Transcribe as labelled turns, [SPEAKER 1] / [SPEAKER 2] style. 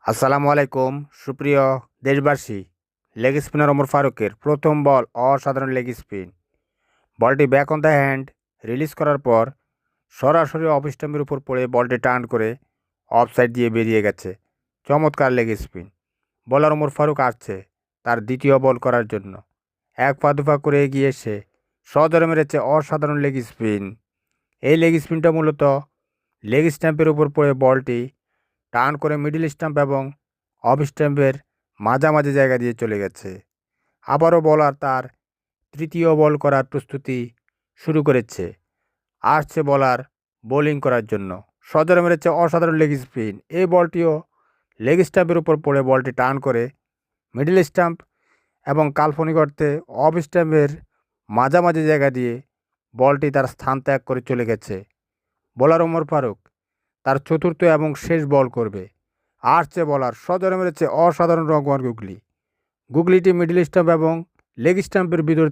[SPEAKER 1] আসসালামু আলাইকুম সুপ্রিয় দেশবাসী। লেগ স্পিনার ওমর ফারুকের প্রথম বল অসাধারণ লেগ স্পিন। বলটি back on the hand release করার পর সরাসরি অফ স্টাম্পের উপর পড়ে বলটি টার্ন করে অফ সাইড দিয়ে বেরিয়ে গেছে। চমৎকার leg spin. Bowler Omar Faruk আসছে তার দ্বিতীয় বল করার জন্য। এক পা দুপা করে এগিয়ে এসে সজোরে মেরেছে অসাধারণ লেগ স্পিন। এই লেগ স্পিনটা মূলত লেগ স্ট্যাম্পের উপর পড়ে বলটি টার্ন করে মিডল স্টাম্প এবং অফ স্টাম্পের মাঝামাঝি জায়গা দিয়ে চলে গেছে। আবারও বলার তার তৃতীয় বল করার প্রস্তুতি শুরু করেছে। আসছে বলার বোলিং করার জন্য। সজোরে মেরেছে অসাধারণ লেগ স্পিন। এই বলটিও লেগ স্টাম্পের উপর পড়ে বলটি টার্ন করে মিডল স্টাম্প এবং কাল্পনিক অর্থে অফ স্টাম্পের মাঝামাঝি জায়গা দিয়ে বলটি তার স্থান ত্যাগ করে চলে গেছে। বোলার ওমর ফারুক তার চতুর্থ এবং শেষ বল করবে। আসছে বলার সজোরে মেরেছে অসাধারণ রকমার গুগলি। গুগলিটি মিডল স্টাম্প এবং লেগ স্টাম্পের ভিতর